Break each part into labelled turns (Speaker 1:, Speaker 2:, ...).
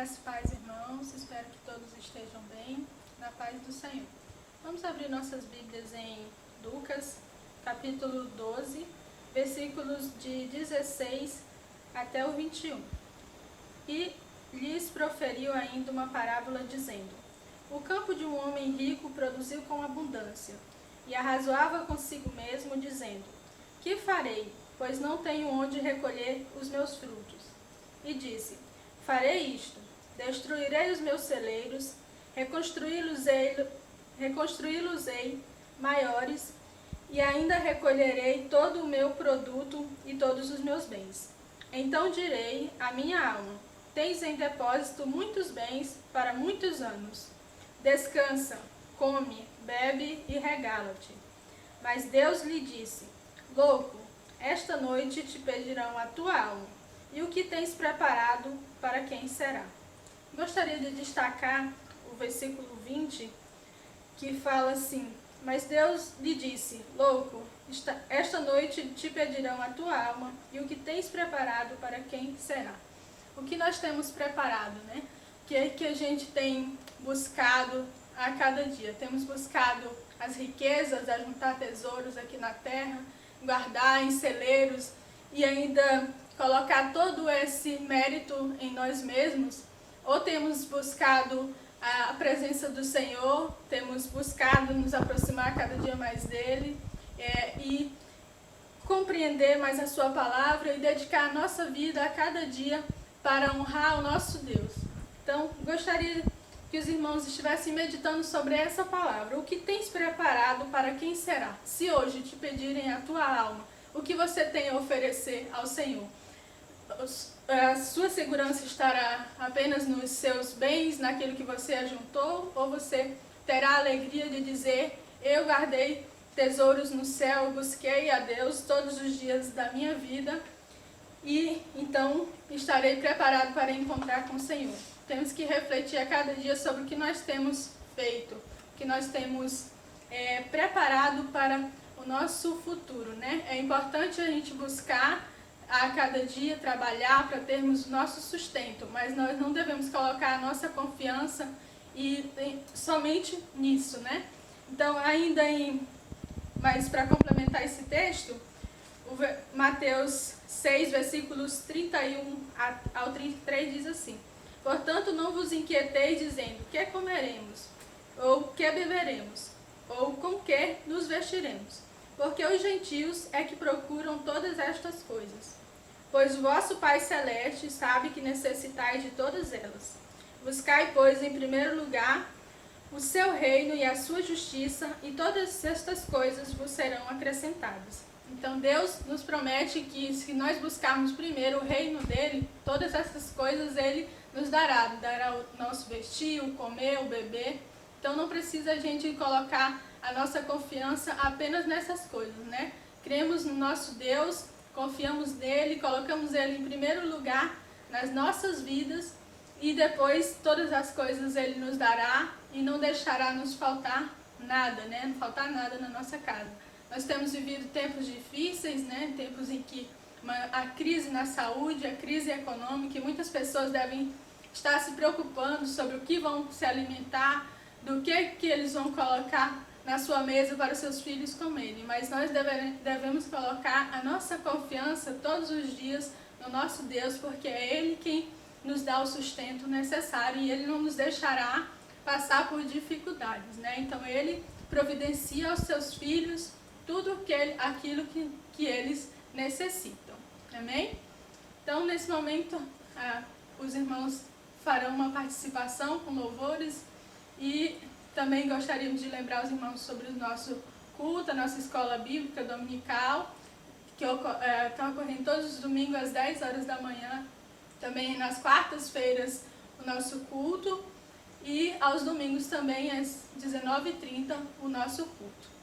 Speaker 1: Graça e paz, irmãos. Espero que todos estejam bem, na paz do Senhor. Vamos abrir nossas Bíblias em Lucas, capítulo 12, versículos de 16 até o 21. E lhes proferiu ainda uma parábola, dizendo: O campo de um homem rico produziu com abundância, e arrazoava consigo mesmo, dizendo: Que farei, pois não tenho onde recolher os meus frutos? E disse: Farei isto: destruirei os meus celeiros, reconstruí-los-ei maiores, e ainda recolherei todo o meu produto e todos os meus bens. Então direi à minha alma: Tens em depósito muitos bens para muitos anos. Descansa, come, bebe e regala-te. Mas Deus lhe disse: Louco, esta noite te pedirão a tua alma, e o que tens preparado, para quem será? Gostaria de destacar o versículo 20, que fala assim: Mas Deus lhe disse: Louco, esta noite te pedirão a tua alma, e o que tens preparado, para quem será? O que nós temos preparado, né? O que é que a gente tem buscado a cada dia? Temos buscado as riquezas, a juntar tesouros aqui na terra, guardar em celeiros e ainda colocar todo esse mérito em nós mesmos? Ou temos buscado a presença do Senhor, temos buscado nos aproximar cada dia mais dele e compreender mais a sua palavra e dedicar a nossa vida a cada dia para honrar o nosso Deus? Então, gostaria que os irmãos estivessem meditando sobre essa palavra. O que tens preparado, para quem será? Se hoje te pedirem a tua alma, o que você tem a oferecer ao Senhor? A sua segurança estará apenas nos seus bens, naquilo que você ajuntou? Ou você terá a alegria de dizer: eu guardei tesouros no céu, busquei a Deus todos os dias da minha vida, e então estarei preparado para encontrar com o Senhor? Temos que refletir a cada dia sobre o que nós temos feito, o que nós temos preparado para o nosso futuro, né? É importante a gente buscar a cada dia trabalhar para termos o nosso sustento, mas nós não devemos colocar a nossa confiança somente nisso, né? Então, mas para complementar esse texto, Mateus 6, versículos 31 ao 33 diz assim: Portanto, não vos inquieteis dizendo: que comeremos? Ou que beberemos? Ou com que nos vestiremos? Porque os gentios é que procuram todas estas coisas. Pois o vosso Pai Celeste sabe que necessitais de todas elas. Buscai, pois, em primeiro lugar o seu reino e a sua justiça, e todas estas coisas vos serão acrescentadas. Então Deus nos promete que, se nós buscarmos primeiro o reino dele, todas essas coisas ele nos dará o nosso vestir, o comer, o beber. Então não precisa a gente colocar a nossa confiança apenas nessas coisas, né? Cremos no nosso Deus, confiamos nele, colocamos ele em primeiro lugar nas nossas vidas, e depois todas as coisas ele nos dará e não deixará nos faltar nada, né? Não faltar nada na nossa casa. Nós temos vivido tempos difíceis, né? Tempos em que a crise na saúde, a crise econômica, e muitas pessoas devem estar se preocupando sobre o que vão se alimentar, do que eles vão colocar na sua mesa para os seus filhos comerem. Mas nós devemos colocar a nossa confiança todos os dias no nosso Deus, porque é Ele quem nos dá o sustento necessário e Ele não nos deixará passar por dificuldades, né? Então Ele providencia aos seus filhos tudo aquilo que eles necessitam. Amém? Então, nesse momento, os irmãos farão uma participação com louvores, e também gostaríamos de lembrar os irmãos sobre o nosso culto, a nossa escola bíblica dominical, que está ocorrendo todos os domingos às 10 horas da manhã, também nas quartas-feiras o nosso culto, e aos domingos também às 19h30 o nosso culto.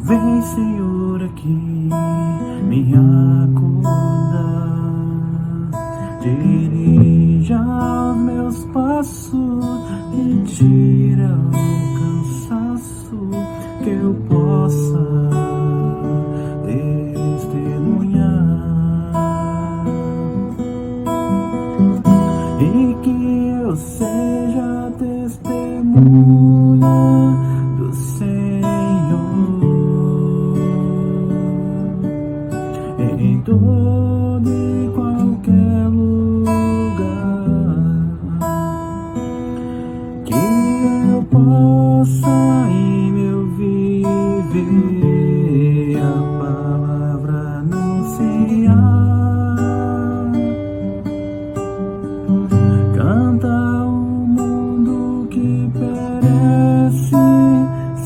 Speaker 2: Vem, Senhor, aqui me acordar, dirija meus passos e tira o cansaço, que eu possa testemunhar e que eu seja testemunha do Senhor em todo e qualquer lugar, que eu possa em meu viver a palavra anunciar, canta o mundo que perece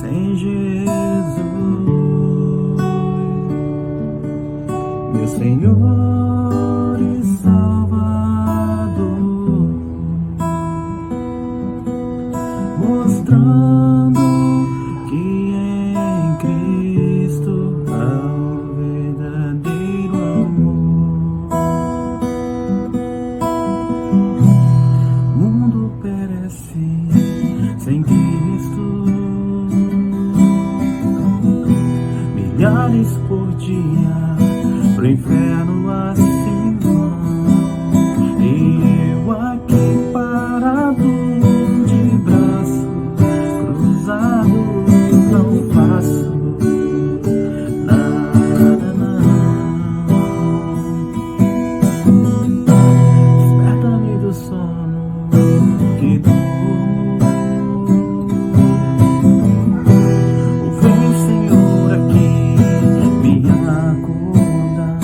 Speaker 2: sem Jesus, meu Senhor e Salvador, mostrando que em Cristo há um verdadeiro amor. O mundo perece sem Cristo, milhares por dia pro inferno acima, e eu aqui parado de braços cruzados, não faço nada não. Desperta-me do sono que vem, Senhor, aqui me acordar,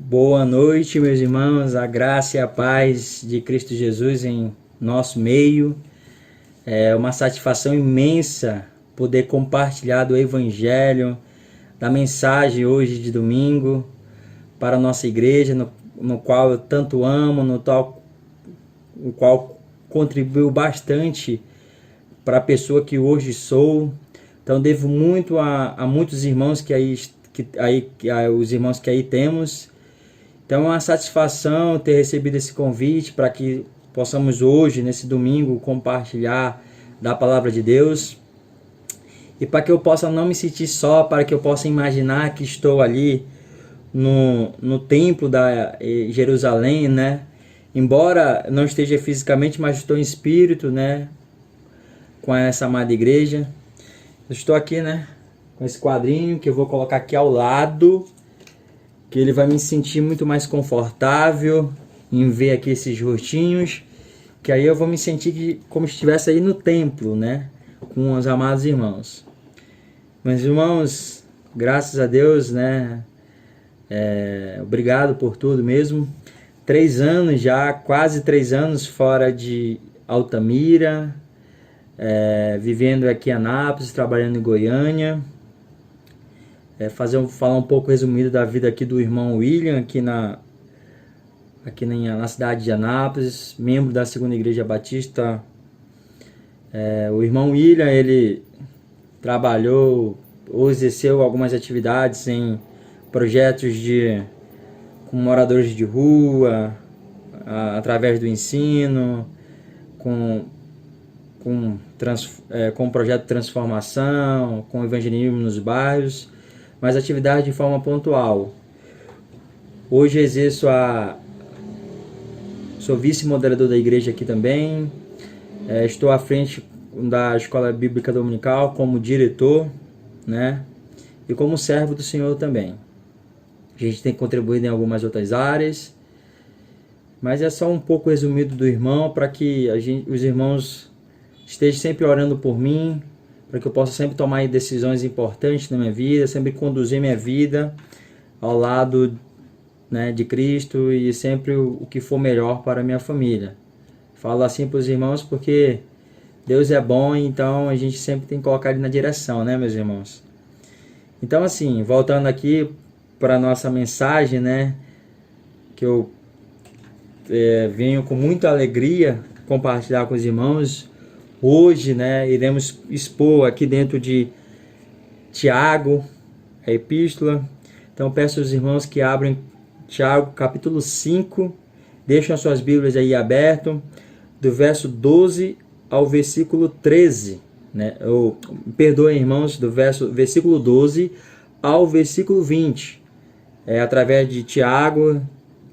Speaker 3: Boa noite, meus irmãos, a graça e a paz de Cristo Jesus em nosso meio. É uma satisfação imensa poder compartilhar do Evangelho, da mensagem hoje de domingo para a nossa igreja, no qual eu tanto amo, o qual contribuiu bastante para a pessoa que hoje sou. Então devo muito a muitos irmãos os irmãos que aí temos. Então é uma satisfação ter recebido esse convite para que possamos hoje, nesse domingo, compartilhar da palavra de Deus. E para que eu possa não me sentir só, para que eu possa imaginar que estou ali no templo da Jerusalém, né? Embora não esteja fisicamente, mas estou em espírito, né? Com essa amada igreja. Eu estou aqui, né? Com esse quadrinho que eu vou colocar aqui ao lado, que ele vai me sentir muito mais confortável em ver aqui esses rostinhos, que aí eu vou me sentir como se estivesse aí no templo, né? Com os amados irmãos. Meus irmãos, graças a Deus, né? Obrigado por tudo mesmo. 3 anos já, quase 3 anos fora de Altamira, vivendo aqui em Anápolis, trabalhando em Goiânia. Falar um pouco resumido da vida aqui do irmão William, aqui na cidade de Anápolis, membro da Segunda Igreja Batista. O irmão William, ele trabalhou ou exerceu algumas atividades em projetos com moradores de rua, através do ensino, com projeto de transformação, com evangelismo nos bairros, mas atividade de forma pontual. Hoje sou vice-moderador da igreja aqui também, estou à frente da Escola Bíblica Dominical como diretor, né? E como servo do Senhor também. A gente tem contribuído em algumas outras áreas, mas é só um pouco resumido do irmão, para que os irmãos estejam sempre orando por mim, para que eu possa sempre tomar decisões importantes na minha vida, sempre conduzir minha vida ao lado, né, de Cristo, e sempre o que for melhor para a minha família. Falo assim para os irmãos porque Deus é bom, então a gente sempre tem que colocar ele na direção, né, meus irmãos? Então, assim, voltando aqui para a nossa mensagem, né, que eu venho com muita alegria compartilhar com os irmãos. Hoje, né, iremos expor aqui dentro de Tiago, a epístola. Então peço aos irmãos que abrem Tiago capítulo 5, deixam as suas Bíblias aí aberto, do verso 12 ao versículo 13, né? Perdoem, irmãos, do versículo 12 ao versículo 20. Através de Tiago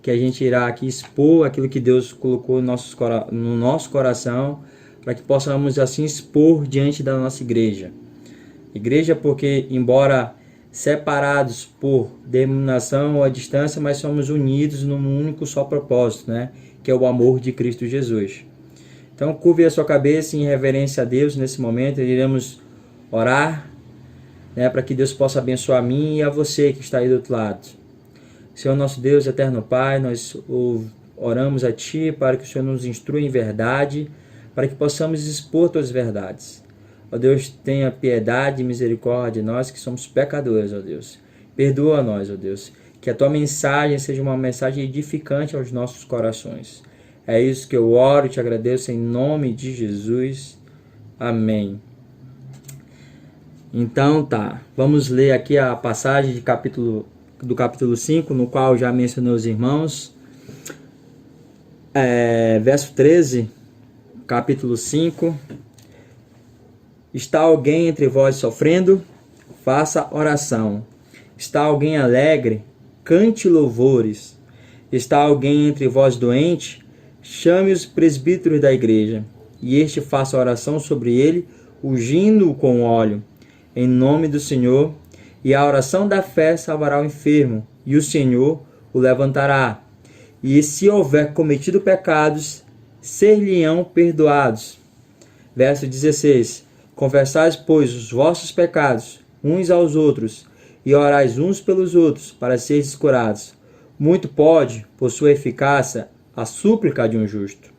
Speaker 3: que a gente irá aqui expor aquilo que Deus colocou no nosso coração, para que possamos assim expor diante da nossa igreja. Igreja porque, embora separados por denominação ou a distância, mas somos unidos num único só propósito, né? Que é o amor de Cristo Jesus. Então, curve a sua cabeça em reverência a Deus nesse momento. Iremos orar, né, para que Deus possa abençoar a mim e a você que está aí do outro lado. Senhor nosso Deus, eterno Pai, nós oramos a Ti para que o Senhor nos instrua em verdade, para que possamos expor Tuas verdades. Ó Deus, tenha piedade e misericórdia de nós que somos pecadores, ó Deus. Perdoa nós, ó Deus. Que a Tua mensagem seja uma mensagem edificante aos nossos corações. É isso que eu oro e te agradeço em nome de Jesus. Amém. Então tá, vamos ler aqui a passagem do capítulo 5, no qual já mencionei os irmãos. Verso 13, capítulo 5. Está alguém entre vós sofrendo? Faça oração. Está alguém alegre? Cante louvores. Está alguém entre vós doente? Chame os presbíteros da igreja, e este faça oração sobre ele, ungindo-o com óleo, em nome do Senhor, e a oração da fé salvará o enfermo, e o Senhor o levantará. E se houver cometido pecados, ser-lhe-ão perdoados. Verso 16. Confessais, pois, os vossos pecados uns aos outros, e orais uns pelos outros, para seres curados. muito pode, por sua eficácia, a súplica de um justo.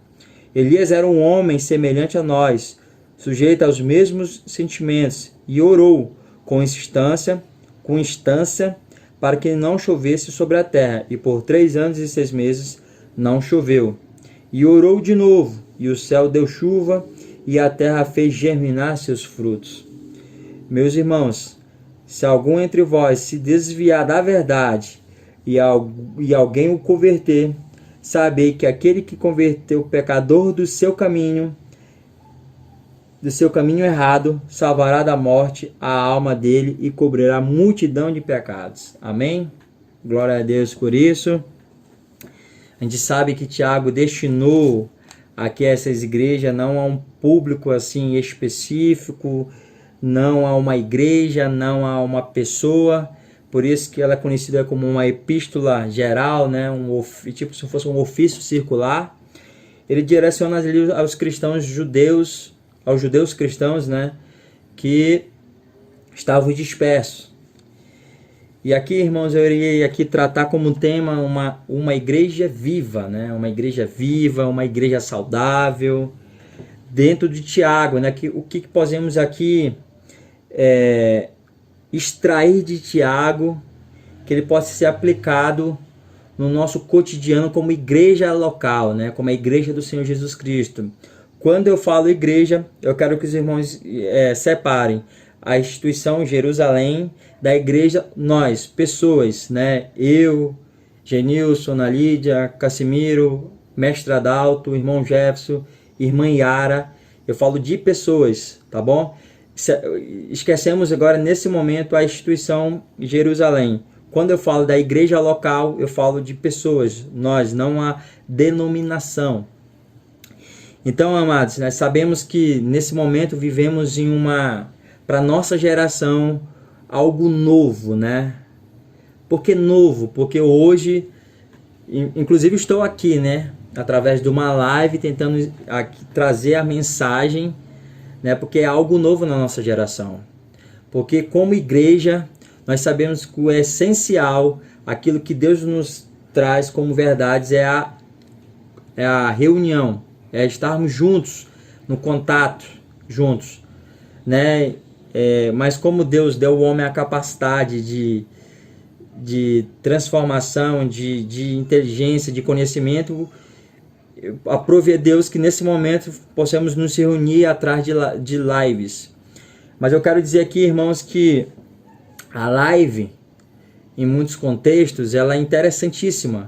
Speaker 3: Elias era um homem semelhante a nós, sujeito aos mesmos sentimentos, e orou com instância, para que não chovesse sobre a terra, e por 3 anos e 6 meses não choveu. E orou de novo, e o céu deu chuva, e a terra fez germinar seus frutos. Meus irmãos, se algum entre vós se desviar da verdade, e alguém o converter, sabei que aquele que converteu o pecador do seu caminho errado, salvará da morte a alma dele e cobrirá multidão de pecados. Amém? Glória a Deus por isso. A gente sabe que Tiago destinou aqui essas igrejas não a um público assim específico, não a uma igreja, não a uma pessoa. Por isso que ela é conhecida como uma epístola geral, né? Tipo se fosse um ofício circular. Ele direciona ali aos cristãos judeus, aos judeus cristãos, né? Que estavam dispersos. E aqui, irmãos, eu irei aqui tratar como tema uma igreja viva, né? Uma igreja viva, uma igreja saudável, dentro de Tiago, né? O que podemos aqui extrair de Tiago, que ele possa ser aplicado no nosso cotidiano como igreja local, né? Como a igreja do Senhor Jesus Cristo. Quando eu falo igreja, eu quero que os irmãos separem a instituição Jerusalém da igreja, nós, pessoas, né? Eu, Genilson, Ana Lídia, Cassimiro, Mestre Adalto, irmão Jefferson, irmã Yara. Eu falo de pessoas, tá bom? Esquecemos agora, nesse momento, a instituição Jerusalém. Quando eu falo da igreja local, eu falo de pessoas, nós, não a denominação. Então, amados, nós sabemos que nesse momento vivemos para nossa geração, algo novo, né? Por que novo? Porque hoje, inclusive estou aqui, né? Através de uma live, tentando aqui trazer a mensagem, né? Porque é algo novo na nossa geração. Porque como igreja, nós sabemos que o essencial, aquilo que Deus nos traz como verdades é a reunião, é estarmos juntos, no contato, juntos, né? Mas como Deus deu ao homem a capacidade de transformação, de inteligência, de conhecimento, aprove a Deus que nesse momento possamos nos reunir atrás de lives. Mas eu quero dizer aqui, irmãos, que a live, em muitos contextos, ela é interessantíssima.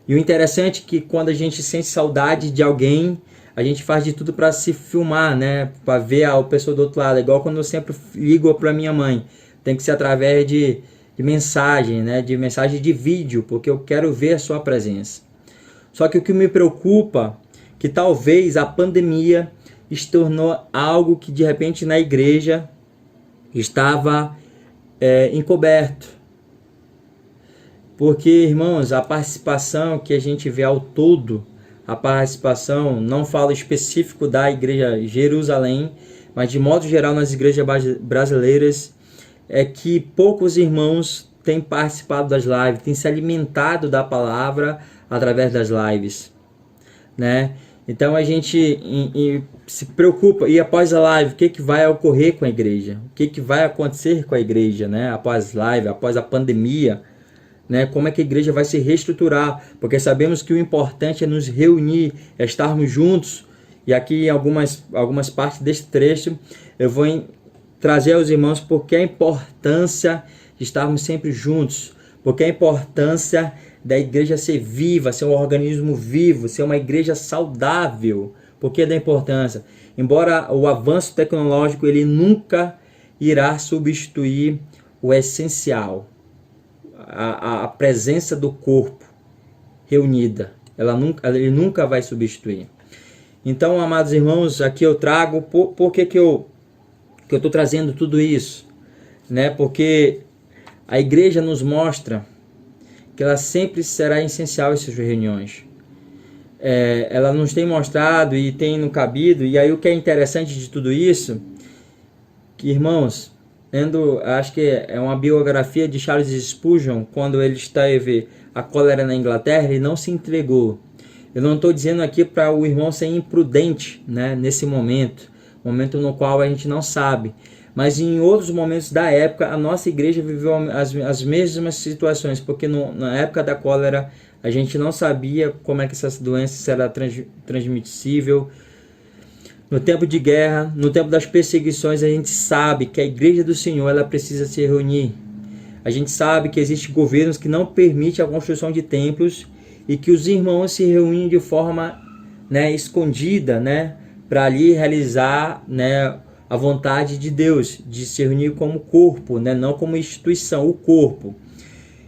Speaker 3: E o interessante é que quando a gente sente saudade de alguém, a gente faz de tudo para se filmar, né? Para ver a pessoa do outro lado. É igual quando eu sempre ligo para minha mãe. Tem que ser através de mensagem, né? De mensagem de vídeo, porque eu quero ver a sua presença. Só que o que me preocupa é que talvez a pandemia se tornou algo que de repente na igreja estava encoberto. Porque, irmãos, a participação que a gente vê ao todo, a participação, não falo específico da igreja Jerusalém, mas de modo geral nas igrejas brasileiras, é que poucos irmãos têm participado das lives, têm se alimentado da palavra através das lives, né? Então a gente se preocupa, e após a live, o que vai ocorrer com a igreja? O que vai acontecer com a igreja, né? Após a live, após a pandemia, né? Como é que a igreja vai se reestruturar? Porque sabemos que o importante é nos reunir, é estarmos juntos. E aqui em algumas partes desse trecho eu vou trazer aos irmãos porque a importância de estarmos sempre juntos, porque a importância da igreja ser viva, ser um organismo vivo, ser uma igreja saudável. Por que da importância? Embora o avanço tecnológico ele nunca irá substituir o essencial, a presença do corpo reunida, ele nunca vai substituir. Então, amados irmãos, aqui eu trago, por que eu estou trazendo tudo isso? Né? Porque a igreja nos mostra que ela sempre será essencial em suas reuniões. Ela nos tem mostrado e tem no cabido, e aí o que é interessante de tudo isso, que irmãos, lendo, acho que é uma biografia de Charles Spurgeon, quando ele esteve a cólera na Inglaterra, ele não se entregou. Eu não estou dizendo aqui para o irmão ser imprudente, né, nesse momento no qual a gente não sabe. Mas em outros momentos da época, a nossa igreja viveu as mesmas situações, porque na época da cólera, a gente não sabia como é que essa doença era transmissível. No tempo de guerra, no tempo das perseguições, a gente sabe que a igreja do Senhor ela precisa se reunir. A gente sabe que existem governos que não permitem a construção de templos e que os irmãos se reúnem de forma, né, escondida, né, para ali realizar, né, a vontade de Deus, de se reunir como corpo, né, não como instituição, o corpo.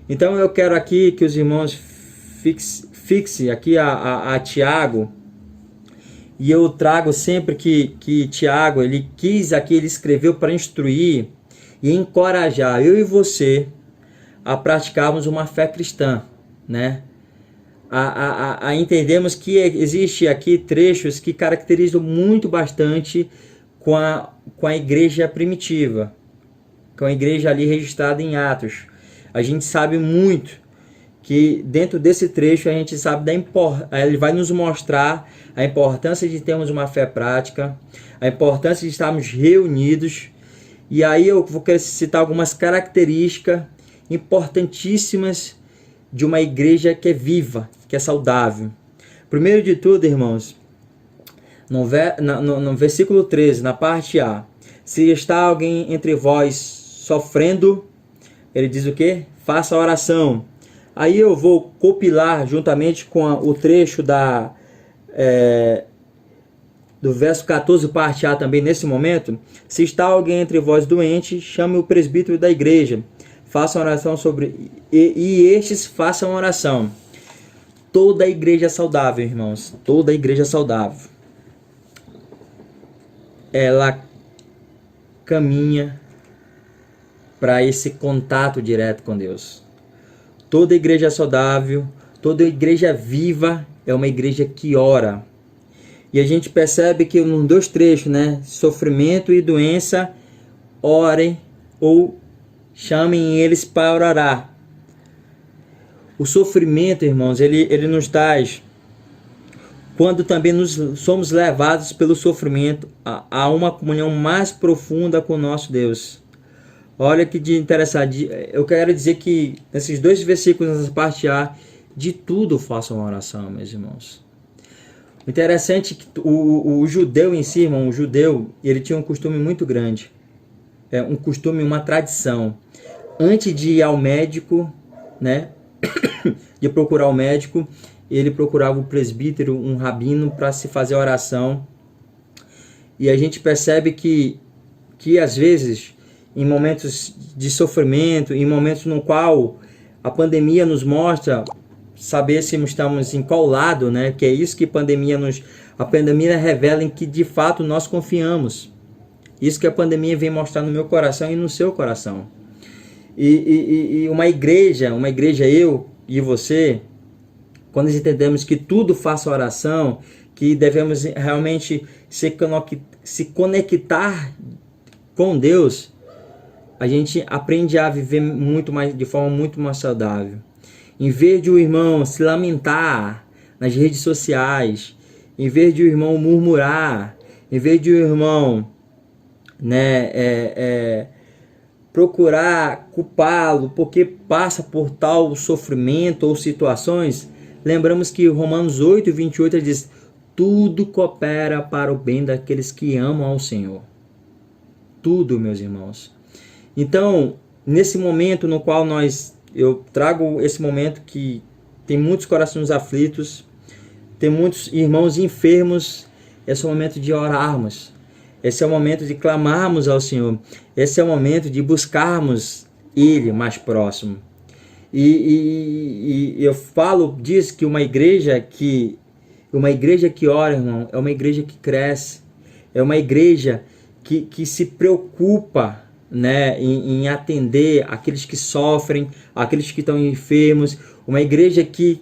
Speaker 3: Então eu quero aqui que os irmãos fixem aqui a Tiago. E eu trago sempre que Tiago, ele escreveu para instruir e encorajar eu e você a praticarmos uma fé cristã, né? A entendermos que existe aqui trechos que caracterizam muito bastante com a igreja primitiva, com a igreja ali registrada em Atos. A gente sabe muito que dentro desse trecho a gente sabe ele vai nos mostrar a importância de termos uma fé prática, a importância de estarmos reunidos. E aí eu vou querer citar algumas características importantíssimas de uma igreja que é viva, que é saudável. Primeiro de tudo, irmãos, no versículo 13, na parte A, se está alguém entre vós sofrendo, ele diz o quê? Faça oração. Aí eu vou compilar juntamente com o trecho do verso 14, parte A também nesse momento. Se está alguém entre vós doente, chame o presbítero da igreja. Façam oração e estes façam oração. Toda a igreja saudável, irmãos. Toda a igreja saudável. Ela caminha para esse contato direto com Deus. Toda igreja saudável, toda igreja viva é uma igreja que ora. E a gente percebe que nos dois trechos, né? Sofrimento e doença, orem ou chamem eles para orar. O sofrimento, irmãos, ele nos traz, quando também somos levados pelo sofrimento a uma comunhão mais profunda com o nosso Deus. Olha que de interessante, eu quero dizer que nesses dois versículos, nessa parte A, de tudo façam uma oração, meus irmãos. O interessante é que o judeu em si, irmão, ele tinha um costume muito grande. Um costume, uma tradição. Antes de ir ao médico, né, de procurar o médico, ele procurava o presbítero, um rabino, para se fazer oração. E a gente percebe que às vezes, em momentos de sofrimento, em momentos no qual a pandemia nos mostra saber se estamos em qual lado, né? Que é isso que a pandemia revela em que de fato nós confiamos. Isso que a pandemia vem mostrar no meu coração e no seu coração. E uma igreja, eu e você, quando entendemos que tudo faça oração, que devemos realmente se conectar com Deus, a gente aprende a viver de forma muito mais saudável. Em vez de o irmão se lamentar nas redes sociais, em vez de o irmão murmurar, em vez de o irmão, né, procurar culpá-lo porque passa por tal sofrimento ou situações, lembramos que Romanos 8, 28 diz: tudo coopera para o bem daqueles que amam ao Senhor. Tudo, meus irmãos. Então, nesse momento no qual eu trago esse momento que tem muitos corações aflitos, tem muitos irmãos enfermos, esse é o momento de orarmos, esse é o momento de clamarmos ao Senhor, esse é o momento de buscarmos Ele mais próximo. E eu falo disso, que uma igreja que ora, irmão, é uma igreja que cresce, é uma igreja que se preocupa, né, em atender aqueles que sofrem, aqueles que estão enfermos, uma igreja que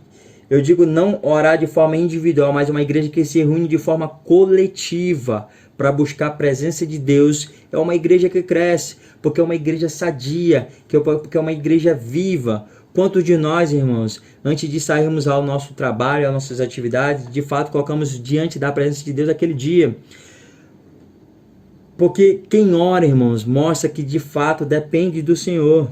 Speaker 3: Eu digo não orar de forma individual, mas uma igreja que se reúne de forma coletiva para buscar a presença de Deus. É uma igreja que cresce, porque é uma igreja sadia, porque é uma igreja viva. Quantos de nós, irmãos, antes de sairmos ao nosso trabalho, às nossas atividades, de fato colocamos diante da presença de Deus aquele dia? Porque quem ora, irmãos, mostra que de fato depende do Senhor.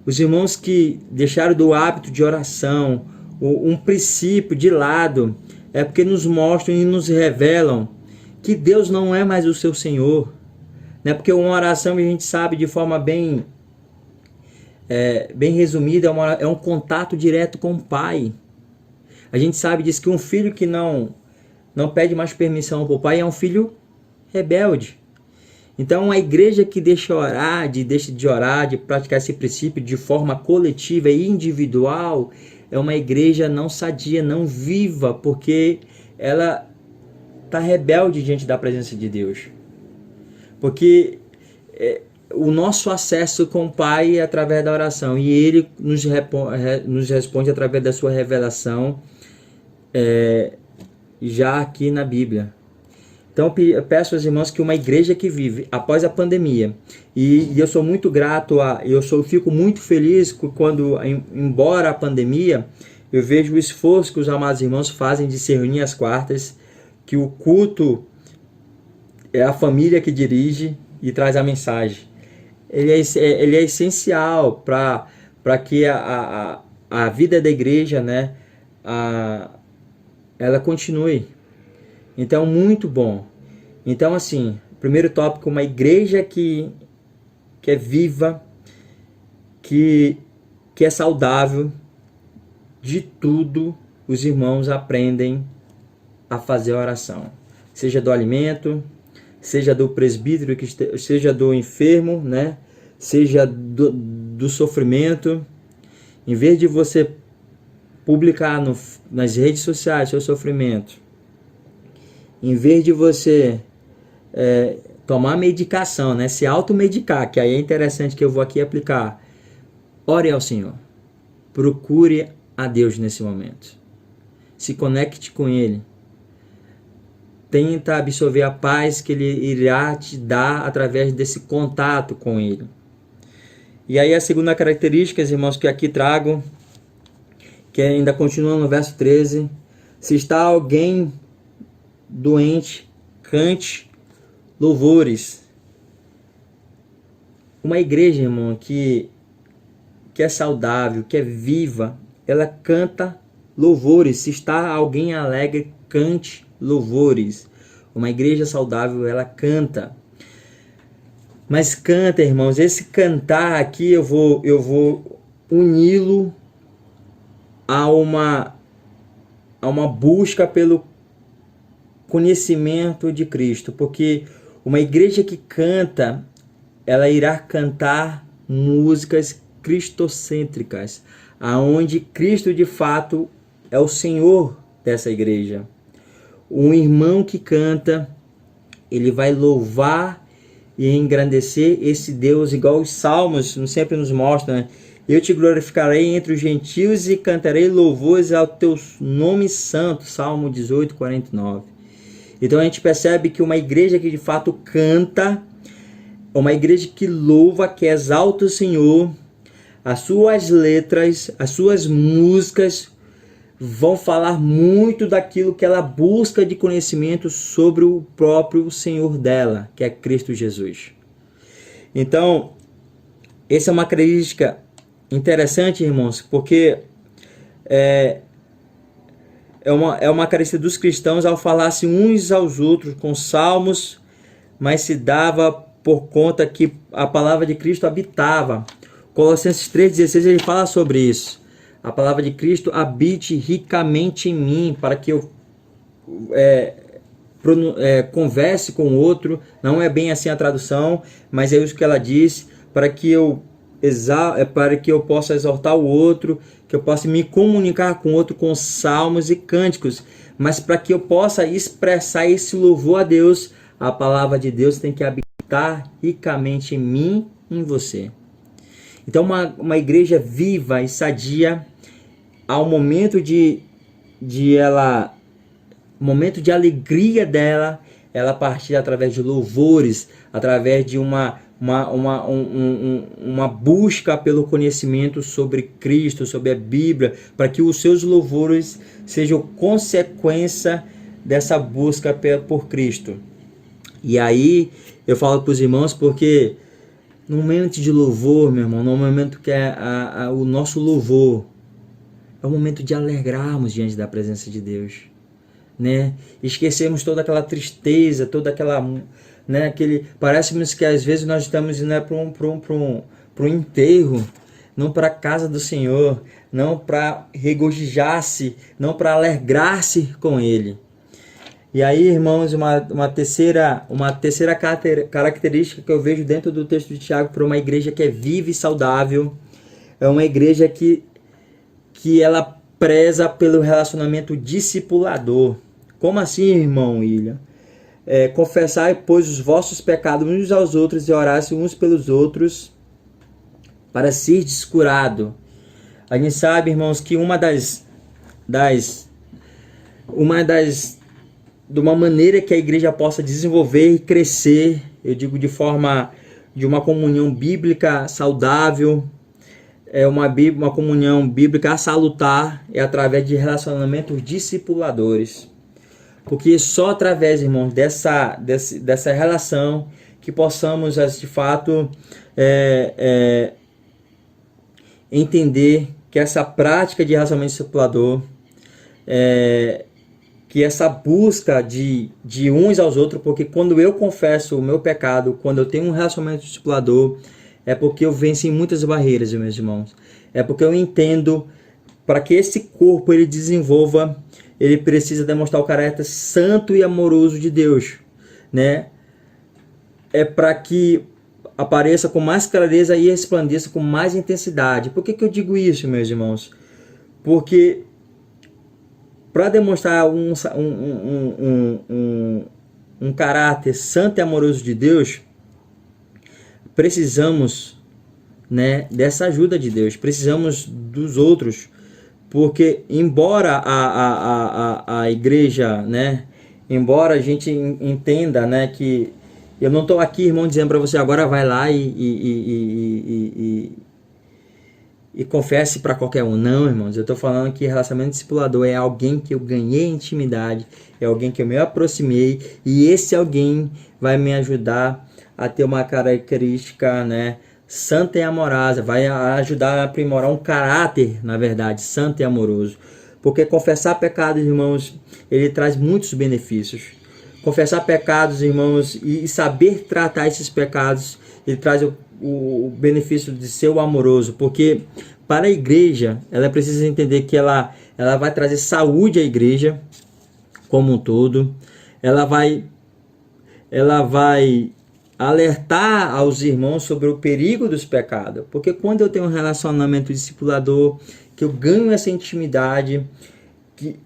Speaker 3: Os irmãos que deixaram do hábito de oração, um princípio de lado, é porque nos mostram e nos revelam que Deus não é mais o seu Senhor. Né? Porque uma oração, a gente sabe de forma bem resumida, é um contato direto com o Pai. A gente sabe disso, que um filho que não pede mais permissão para o pai é um filho rebelde. Então, a igreja que deixa de orar, de praticar esse princípio de forma coletiva e individual, é uma igreja não sadia, não viva, porque ela está rebelde diante da presença de Deus. Porque o nosso acesso com o Pai é através da oração, e Ele nos responde através da sua revelação, já aqui na Bíblia. Então eu peço aos irmãos que uma igreja que vive após a pandemia, e eu sou muito grato, fico muito feliz quando, embora a pandemia, eu vejo o esforço que os amados irmãos fazem de se reunir às quartas, que o culto é a família que dirige e traz a mensagem. Ele é essencial para que a vida da igreja, né, ela continue. Então, muito bom. Então, assim, primeiro tópico, uma igreja que é viva, que é saudável. De tudo, os irmãos aprendem a fazer oração. Seja do alimento, seja do presbítero, seja do enfermo, né? Seja do sofrimento. Em vez de você publicar nas redes sociais seu sofrimento, em vez de você tomar medicação, né? Se automedicar, que aí é interessante, que eu vou aqui aplicar, ore ao Senhor. Procure a Deus nesse momento. Se conecte com Ele. Tenta absorver a paz que Ele irá te dar através desse contato com Ele. E aí a segunda característica, irmãos, que aqui trago, que ainda continua no verso 13. Se está alguém doente, cante louvores. Uma igreja, irmão, que é saudável, que é viva, ela canta louvores. Se está alguém alegre, cante louvores. Uma igreja saudável, ela canta. Mas canta, irmãos, esse cantar aqui eu vou uni-lo a uma busca pelo conhecimento de Cristo, porque uma igreja que canta, ela irá cantar músicas cristocêntricas, aonde Cristo de fato é o Senhor dessa igreja. Um irmão que canta, ele vai louvar e engrandecer esse Deus, igual os salmos sempre nos mostram, né? Eu te glorificarei entre os gentios e cantarei louvores ao teu nome santo, Salmo 18, 49. Então a gente percebe que uma igreja que de fato canta, uma igreja que louva, que exalta o Senhor, as suas letras, as suas músicas vão falar muito daquilo que ela busca de conhecimento sobre o próprio Senhor dela, que é Cristo Jesus. Então, essa é uma característica interessante, irmãos, porque é uma característica dos cristãos ao falar-se uns aos outros com salmos, mas se dava por conta que a palavra de Cristo habitava. Colossenses 3,16 ele fala sobre isso. A palavra de Cristo habite ricamente em mim, para que eu converse com o outro. Não é bem assim a tradução, mas é isso que ela diz, para que eu possa exortar o outro, que eu possa me comunicar com o outro com salmos e cânticos, mas para que eu possa expressar esse louvor a Deus, a palavra de Deus tem que habitar ricamente em mim e em você. Então uma igreja viva e sadia, ao momento momento de alegria dela, ela partir através de louvores, através de uma busca pelo conhecimento sobre Cristo, sobre a Bíblia, para que os seus louvores sejam consequência dessa busca por Cristo. E aí eu falo para os irmãos, porque no momento de louvor, meu irmão, no momento que é o nosso louvor, é o momento de alegrarmos diante da presença de Deus, né? Esquecemos toda aquela tristeza, toda aquela, né, parece-me que às vezes nós estamos indo para um enterro, não para a casa do Senhor, não para regozijar-se, não para alegrar-se com Ele. E aí, irmãos, uma terceira característica que eu vejo dentro do texto de Tiago para uma igreja que é viva e saudável, é uma igreja que ela preza pelo relacionamento discipulador. Como assim, irmão William? Confessai, pois, os vossos pecados uns aos outros e orasse uns pelos outros para ser descurado. A gente sabe, irmãos, que de uma maneira que a igreja possa desenvolver e crescer, eu digo de uma comunhão bíblica saudável, uma comunhão bíblica salutar, é através de relacionamentos discipuladores. Porque só através, irmãos, dessa relação que possamos, de fato, entender que essa prática de relacionamento discipulador, que essa busca de uns aos outros, porque quando eu confesso o meu pecado, quando eu tenho um relacionamento discipulador, é porque eu venci muitas barreiras, meus irmãos. É porque eu entendo, para que esse corpo ele desenvolva, ele precisa demonstrar o caráter santo e amoroso de Deus, né? É para que apareça com mais clareza e resplandeça com mais intensidade. Por que eu digo isso, meus irmãos? Porque para demonstrar um caráter santo e amoroso de Deus, precisamos, né, dessa ajuda de Deus, precisamos dos outros, porque embora a igreja, né, embora a gente entenda, né, que eu não estou aqui, irmão, dizendo para você agora vai lá e confesse para qualquer um. Não, irmãos, eu estou falando que relacionamento discipulador é alguém que eu ganhei intimidade, é alguém que eu me aproximei, e esse alguém vai me ajudar a ter uma característica, né, santa e amorosa, vai ajudar a aprimorar um caráter, na verdade, santo e amoroso. Porque confessar pecados, irmãos, ele traz muitos benefícios. Confessar pecados, irmãos, e saber tratar esses pecados, ele traz o benefício de ser o amoroso, porque para a igreja, ela precisa entender que ela vai trazer saúde à igreja como um todo, ela vai alertar aos irmãos sobre o perigo dos pecados, porque quando eu tenho um relacionamento discipulador, que eu ganho essa intimidade, que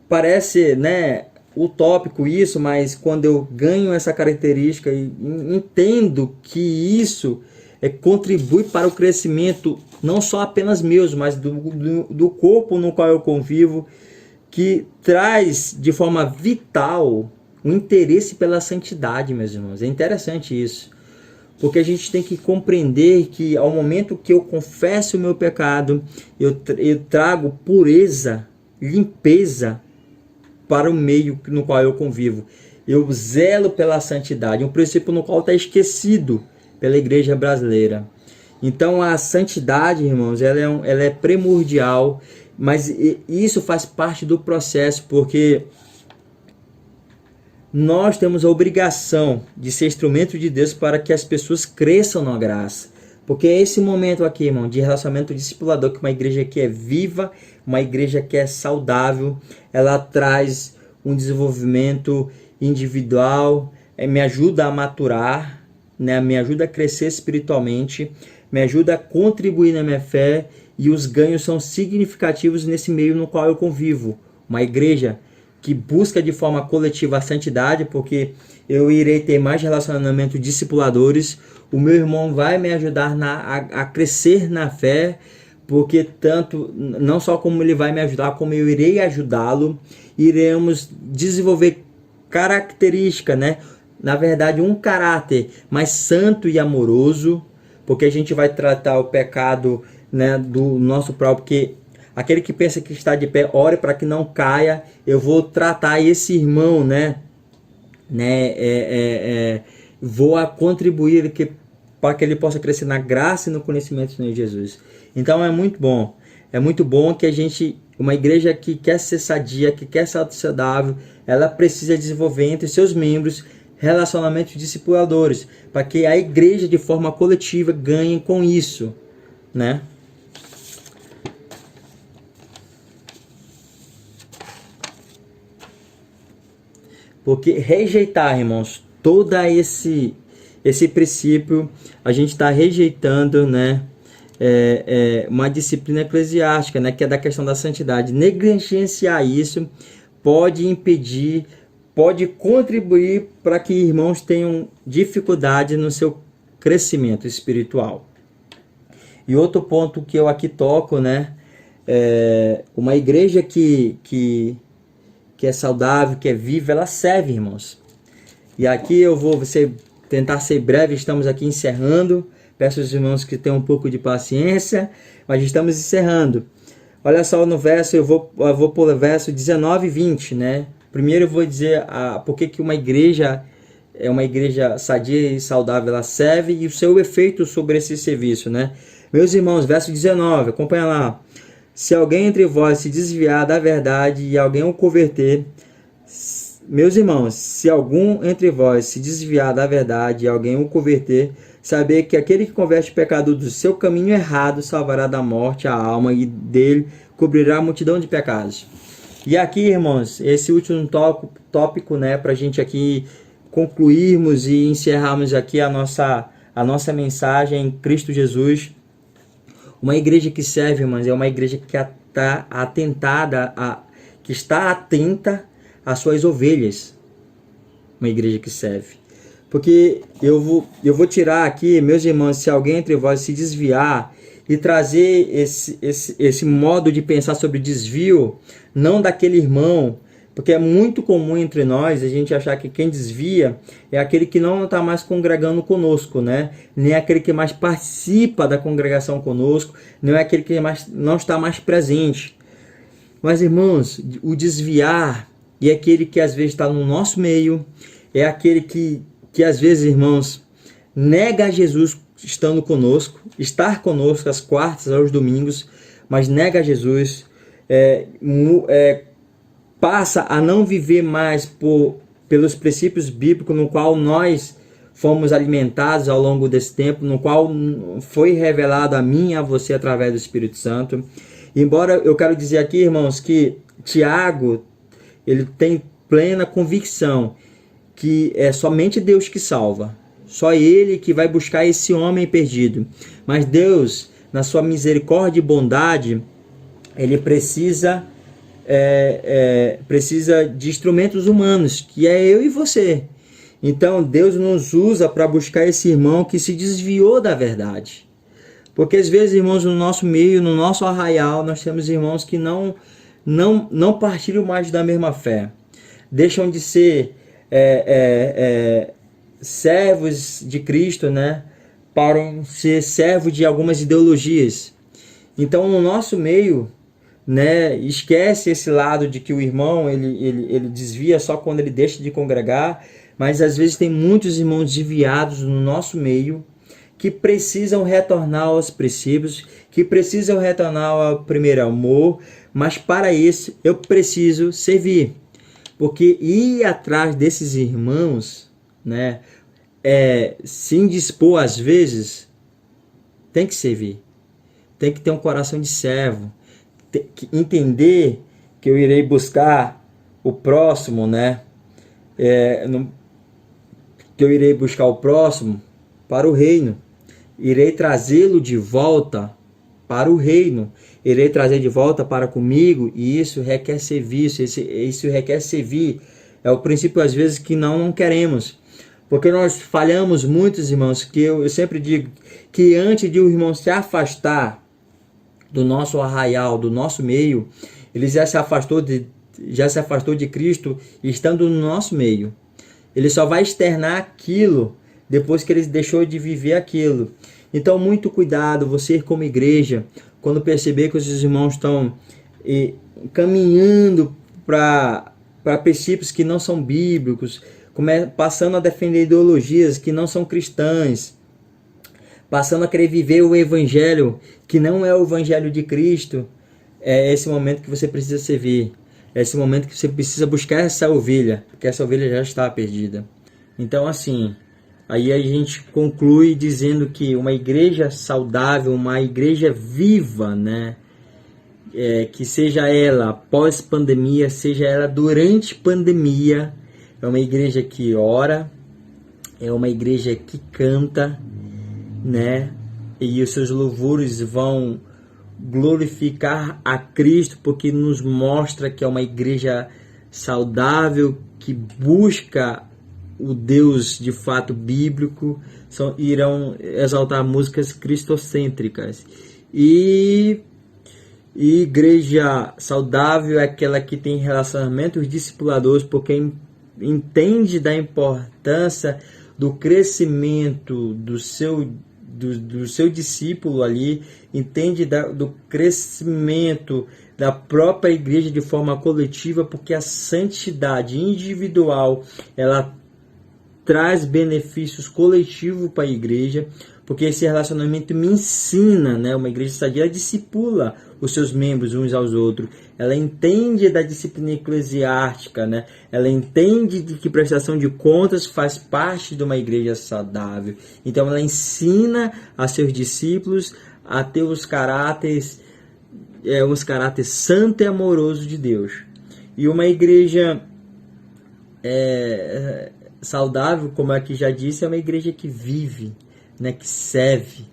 Speaker 3: parece, né, utópico isso, mas quando eu ganho essa característica e entendo que isso contribui para o crescimento não só apenas meus, mas do corpo no qual eu convivo, que traz de forma vital um interesse pela santidade, meus irmãos. É interessante isso, porque a gente tem que compreender que ao momento que eu confesso o meu pecado, eu trago pureza, limpeza para o meio no qual eu convivo. Eu zelo pela santidade, um princípio no qual está esquecido pela igreja brasileira. Então a santidade, irmãos, ela é primordial, mas isso faz parte do processo, porque nós temos a obrigação de ser instrumento de Deus para que as pessoas cresçam na graça. Porque é esse momento aqui, irmão, de relacionamento discipulador, que uma igreja que é viva, uma igreja que é saudável, ela traz um desenvolvimento individual, me ajuda a maturar, né? Me ajuda a crescer espiritualmente, me ajuda a contribuir na minha fé, e os ganhos são significativos nesse meio no qual eu convivo. Uma igreja que busca de forma coletiva a santidade, porque eu irei ter mais relacionamentos discipuladores, o meu irmão vai me ajudar a crescer na fé, porque tanto, não só como ele vai me ajudar, como eu irei ajudá-lo, iremos desenvolver característica, né? Na verdade, um caráter mais santo e amoroso, porque a gente vai tratar o pecado, né, do nosso próprio, porque aquele que pensa que está de pé, ore para que não caia. Eu vou tratar esse irmão, vou contribuir para que ele possa crescer na graça e no conhecimento do Senhor Jesus. Então é muito bom que a gente, uma igreja que quer ser sadia, que quer ser saudável, ela precisa desenvolver entre seus membros relacionamentos discipuladores, para que a igreja de forma coletiva ganhe com isso, né? Porque rejeitar, irmãos, todo esse princípio, a gente está rejeitando, né? Uma disciplina eclesiástica, né? Que é da questão da santidade. Negligenciar isso pode impedir, pode contribuir para que irmãos tenham dificuldade no seu crescimento espiritual. E outro ponto que eu aqui toco, né? Uma igreja que é saudável, que é viva, ela serve, irmãos. E aqui eu vou tentar ser breve, estamos aqui encerrando. Peço aos irmãos que tenham um pouco de paciência, mas estamos encerrando. Olha só no verso, eu vou por verso 19 e 20, né? Primeiro eu vou dizer por que uma igreja é uma igreja sadia e saudável, ela serve, e o seu efeito sobre esse serviço, né? Meus irmãos, verso 19, acompanha lá. Se alguém entre vós se desviar da verdade e alguém o converter, meus irmãos, se algum entre vós se desviar da verdade e alguém o converter, saber que aquele que converte o pecador do seu caminho errado salvará da morte a alma e dele cobrirá a multidão de pecados. E aqui, irmãos, esse último tópico, né, para a gente aqui concluirmos e encerrarmos aqui a nossa mensagem em Cristo Jesus. Uma igreja que serve, irmãos, é uma igreja que está atenta às suas ovelhas. Uma igreja que serve. Porque eu vou tirar aqui, meus irmãos, se alguém entre vós se desviar e trazer esse modo de pensar sobre desvio, não daquele irmão, porque é muito comum entre nós a gente achar que quem desvia é aquele que não está mais congregando conosco, né? Nem aquele que mais participa da congregação conosco, não é aquele que não está mais presente. Mas, irmãos, o desviar é aquele que às vezes está no nosso meio, é aquele que às vezes, irmãos, nega Jesus estando conosco, estar conosco às quartas, aos domingos, mas nega Jesus, passa a não viver mais pelos princípios bíblicos no qual nós fomos alimentados ao longo desse tempo, no qual foi revelado a mim e a você através do Espírito Santo. Embora eu quero dizer aqui, irmãos, que Tiago, ele tem plena convicção que é somente Deus que salva. Só Ele que vai buscar esse homem perdido. Mas Deus, na sua misericórdia e bondade, Ele precisa de instrumentos humanos, que é eu e você. Então Deus nos usa para buscar esse irmão que se desviou da verdade. Porque às vezes, irmãos, no nosso meio, no nosso arraial, nós temos irmãos que não partilham mais da mesma fé. Deixam de ser servos de Cristo, né? Para ser servos de algumas ideologias. Então, no nosso meio, né, esquece esse lado de que o irmão ele desvia só quando ele deixa de congregar, mas às vezes tem muitos irmãos desviados no nosso meio que precisam retornar aos princípios, que precisam retornar ao primeiro amor, mas para isso eu preciso servir, porque ir atrás desses irmãos, né, se indispor às vezes, tem que servir, tem que ter um coração de servo, que entender que eu irei buscar o próximo, né? Que eu irei buscar o próximo para o reino. Irei trazê-lo de volta para o reino. Irei trazer de volta para comigo, e isso requer serviço, isso requer servir. É o princípio, às vezes, que não queremos. Porque nós falhamos muitos, irmãos, que eu sempre digo que antes de o irmão se afastar, do nosso arraial, do nosso meio, ele já se afastou de Cristo estando no nosso meio. Ele só vai externar aquilo depois que ele deixou de viver aquilo. Então, muito cuidado, você como igreja, quando perceber que os irmãos estão caminhando para princípios que não são bíblicos, passando a defender ideologias que não são cristãs, passando a querer viver o evangelho que não é o evangelho de Cristo, é esse momento que você precisa servir. É esse momento que você precisa buscar essa ovelha, porque essa ovelha já está perdida. Então, assim, aí a gente conclui dizendo que uma igreja saudável, uma igreja viva, né? Que seja ela pós-pandemia, seja ela durante pandemia, é uma igreja que ora, é uma igreja que canta, né? E os seus louvores vão glorificar a Cristo, porque nos mostra que é uma igreja saudável, que busca o Deus de fato bíblico, irão exaltar músicas cristocêntricas. E igreja saudável é aquela que tem relacionamentos discipuladores, porque entende da importância do crescimento do seu discípulo ali, entende do crescimento da própria igreja de forma coletiva, porque a santidade individual ela traz benefícios coletivos para a igreja, porque esse relacionamento me ensina, né? Uma igreja sadia discipula os seus membros uns aos outros, ela entende da disciplina eclesiástica, né? Ela entende de que prestação de contas faz parte de uma igreja saudável. Então ela ensina a seus discípulos a ter os caráteres santo e amoroso de Deus. E uma igreja saudável, como aqui já disse, é uma igreja que vive, né, que serve,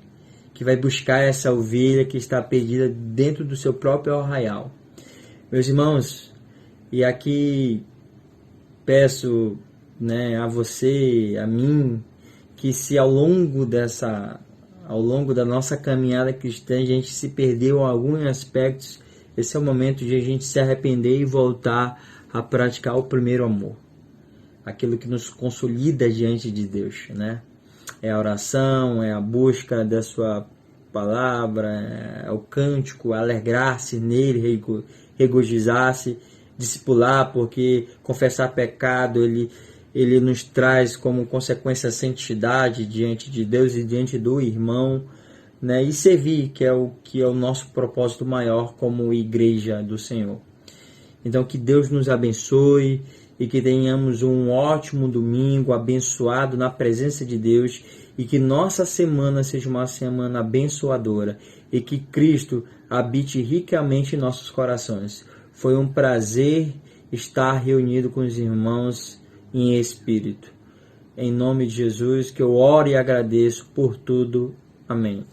Speaker 3: que vai buscar essa ovelha que está perdida dentro do seu próprio arraial. Meus irmãos, e aqui peço, né, a você, a mim, que se ao longo da nossa caminhada cristã a gente se perdeu em alguns aspectos, esse é o momento de a gente se arrepender e voltar a praticar o primeiro amor, aquilo que nos consolida diante de Deus, né? É a oração, é a busca da sua palavra, é o cântico, alegrar-se nele, regozijar-se, discipular, porque confessar pecado, ele nos traz como consequência a santidade diante de Deus e diante do irmão, né? E servir, que é o nosso propósito maior como igreja do Senhor. Então, que Deus nos abençoe e que tenhamos um ótimo domingo abençoado na presença de Deus, e que nossa semana seja uma semana abençoadora e que Cristo habite ricamente em nossos corações. Foi um prazer estar reunido com os irmãos em espírito. Em nome de Jesus, que eu oro e agradeço por tudo. Amém.